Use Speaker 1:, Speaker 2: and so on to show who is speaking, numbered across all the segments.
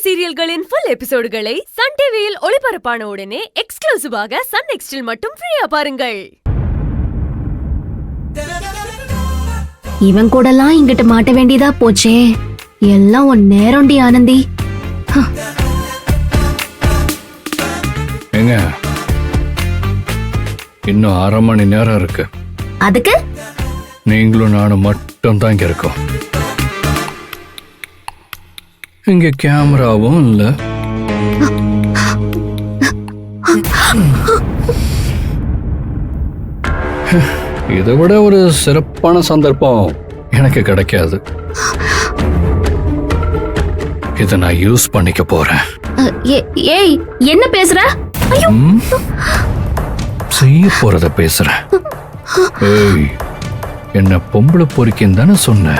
Speaker 1: சீரியல்களின் full எபிசோடுகளை Sun டிவியில் ஒளிபரப்பான உடனே எக்ஸ்க்ளூசிவாக சன் நெக்ஸ்டில் மட்டும் ஃப்ரீயா பாருங்கள்.
Speaker 2: இவன் கூடலாம் இங்கிட்டு மாட்ட வேண்டியதா போச்சே. எல்லாம் உன் நேரம்டி ஆனந்தி.
Speaker 3: ஏங்க, இன்னும் 1/2 மணி நேரம் இருக்கு.
Speaker 2: அதுக்கு
Speaker 3: நீங்களும் நானும் மட்டும் தான் இங்க இருக்கோம். இங்க கேமராவும் இல்ல. இதை விட ஒரு சிறப்பான சந்தர்ப்பம் எனக்கு கிடைக்காது. இதை நான் யூஸ் பண்ணிக்க போறேன்.
Speaker 2: ஏய், என்ன பேசுற?
Speaker 3: செய்ய போறத பேசுறேன். ஏய், என்ன பொம்பளை பொறுக்கின்னு தானே சொன்ன.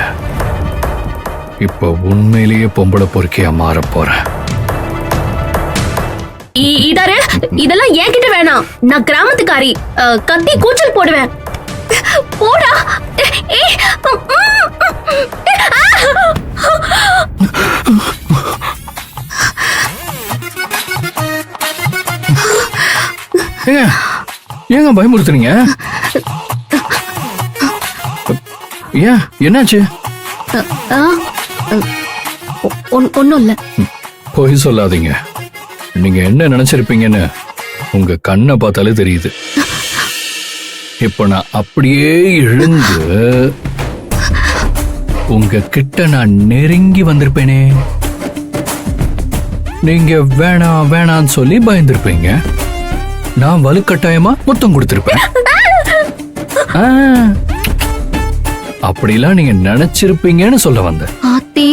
Speaker 3: இப்ப உண்மையிலேயே பொம்பளை பொறுக்கியா மாற போறேன்.
Speaker 2: இதெல்லாம் என்கிட்ட வேணாம். நான் கிராமத்துக்காரி. கத்தி கூச்சல் போடுவேன். போடா.
Speaker 3: ஏங்க பயமுறுத்துறீங்க? ஏன், என்னாச்சு?
Speaker 2: ஒன்னும் இல்ல.
Speaker 3: போய் சொல்லாதீங்க. நீங்க என்ன நினைச்சிருப்பீங்கன்னு உங்க கண்ணை பார்த்தாலே தெரியுது. இப்ப நான் அப்படியே எழுந்து உங்க கிட்ட நான் நெருங்கி வந்திருப்பேனே. நீங்க வேணாம் வேணான்னு சொல்லி பயந்துருப்பீங்க. நான் வலுக்கட்டாயமா முத்தம் கொடுத்திருப்பேன். அப்படிலாம் நீங்க நினைச்சிருப்பீங்கன்னு சொல்ல வந்த.
Speaker 2: ஆத்தி,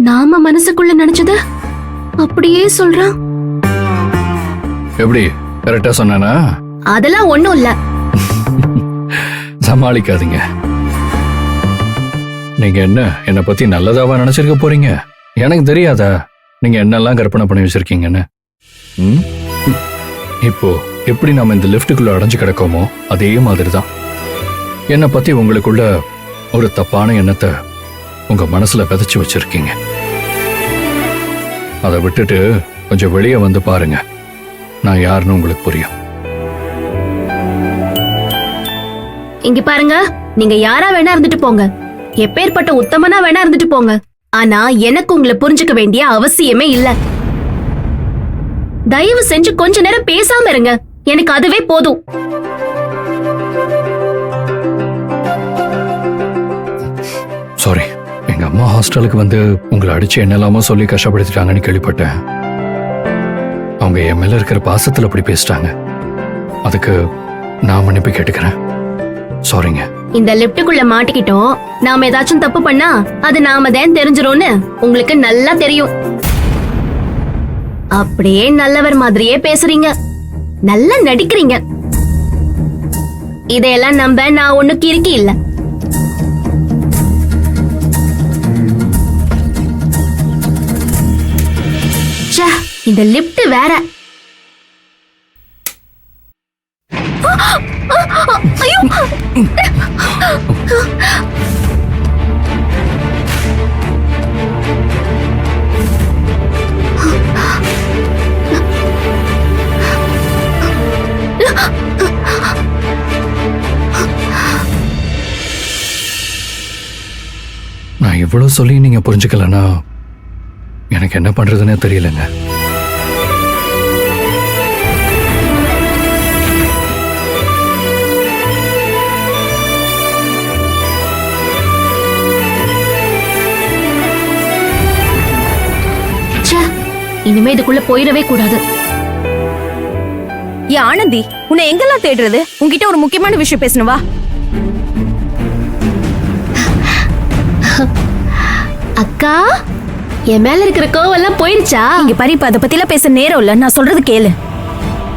Speaker 2: நாம மனசுக்குள்ள நினைச்சத அப்படியே சொல்றான்.
Speaker 3: எப்படி, கரெக்டா சொன்னானா?
Speaker 2: அதெல்லாம் ஒண்ணும் இல்ல.
Speaker 3: சமாளிக்காதீங்க. நீங்க என்ன பத்தி நல்லதாவா நினைச்சிருக்க போறீங்க? எனக்கு தெரியாதா நீங்க என்னெல்லாம் கற்பனை பண்ணி வச்சிருக்கீங்கன்னு? இப்போ எப்படி நாம இந்த லிப்டுக்குள்ள அடைஞ்சு கிடக்கோமோ அதே மாதிரிதான் என்னை பத்தி உங்களுக்குள்ள ஒரு தப்பான எண்ணத்தை உங்க மனசுல விதைச்சு வச்சிருக்கீங்க. அதை விட்டுட்டு கொஞ்சம் வெளியே வந்து பாருங்க. நான் யாருன்னு உங்களுக்கு புரியும்.
Speaker 2: இங்க பாருங்க, நீங்க யாரா வேணா இருந்துட்டு போங்க. எப்பேற்பட்ட உத்தமனா வேணா இருந்துட்டு போங்க. ஆனா எனக்கு உங்களை புரிஞ்சுக்க வேண்டிய அவசியமே இல்ல. தயவு செஞ்சு கொஞ்ச நேரம் பேசாம இருங்க. எனக்கு அதுவே போதும்.
Speaker 3: சாரி, எங்க அம்மா ஹாஸ்டலுக்கு வந்து உங்களை அடிச்சு என்னெல்லாமோ சொல்லி கஷ்டப்படுத்திட்டாங்கன்னு கேள்விப்பட்டேன். அவங்க என் மேல இருக்கிற பாசத்துல அப்படி பேசிட்டாங்க. அதுக்கு நான் மன்னிப்பு கேட்டுக்கிறேன். சாரிங்க.
Speaker 2: இந்த லிப்டுக்குள்ள மாட்டிக்கிட்டோம். நாம ஏதாச்சும் தப்பு பண்ணா அது நாம தான் தெரிஞ்சிரோன்னு உங்களுக்கு நல்லா தெரியும். அப்படியே நல்லவர் மாதிரியே பேசுறீங்க, நல்லா நடிக்கிறீங்க. இதையெல்லாம் நம்ப நான் ஒண்ணு கிறுக்கி இல்ல. இந்த லிப்ட் வேற. ஐயோ,
Speaker 3: நான் இவ்வளவு சொல்லி நீங்க புரிஞ்சுக்கலன்னா எனக்கு என்ன பண்றதுன்னே தெரியலங்க.
Speaker 2: இனிமே இதுக்குள்ள போயிடவே கூடாது.
Speaker 1: ஆனந்தி, உன்னை எங்கெல்லாம் தேடுறது? உன்கிட்ட ஒரு முக்கியமான விஷயம் பேசணுவா?
Speaker 2: அக்கா, என் மேல இருக்கிற கோவெல்லாம் போயிடுச்சா?
Speaker 1: இங்க பரிப்பு, அதை பத்திலாம் பேச நேரம் இல்ல. நான் சொல்றது கேளு.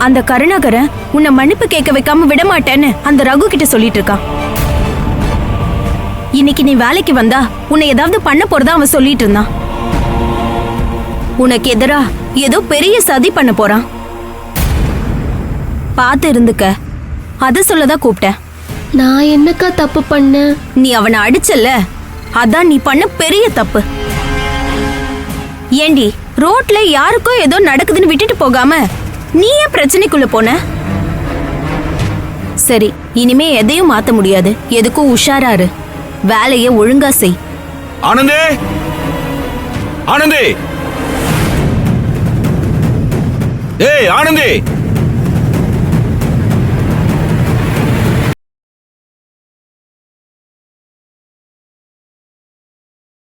Speaker 1: அந்த கருணாகரன் உன்னை மன்னிப்பு கேட்க வைக்காம விட மாட்டேன்னு அந்த ரகு கிட்ட சொல்லிட்டு இருக்கான். இன்னைக்கு நீ வேலைக்கு வந்தா உன்னை ஏதாவது பண்ண போறதா அவன் சொல்லிட்டு இருந்தான். உனக்கு எதிரா ஏதோ பெரிய சதி பண்ண போறான். பார்த்து இருந்துக்க. அத சொல்லதான் கூப்பிட்டேன்.
Speaker 2: நான் என்னக்கா தப்பு பண்ண?
Speaker 1: நீ அவனை அடிச்சல, அதான் நீ பண்ண பெரிய தப்பு. ஏண்டி ரோட்ல யாருக்கோ ஏதோ நடக்குதுன்னு விட்டுட்டு போகாம நீ ஏன் பிரச்சனைக்குள்ள போன? சரி, இனிமே எதையும் மாத்த முடியாது. எதுக்கும் உஷாராரு. வேலைய ஒழுங்கா செய்.
Speaker 4: ஆனந்தே, ஆனந்தே, ஏய் ஆனந்தே.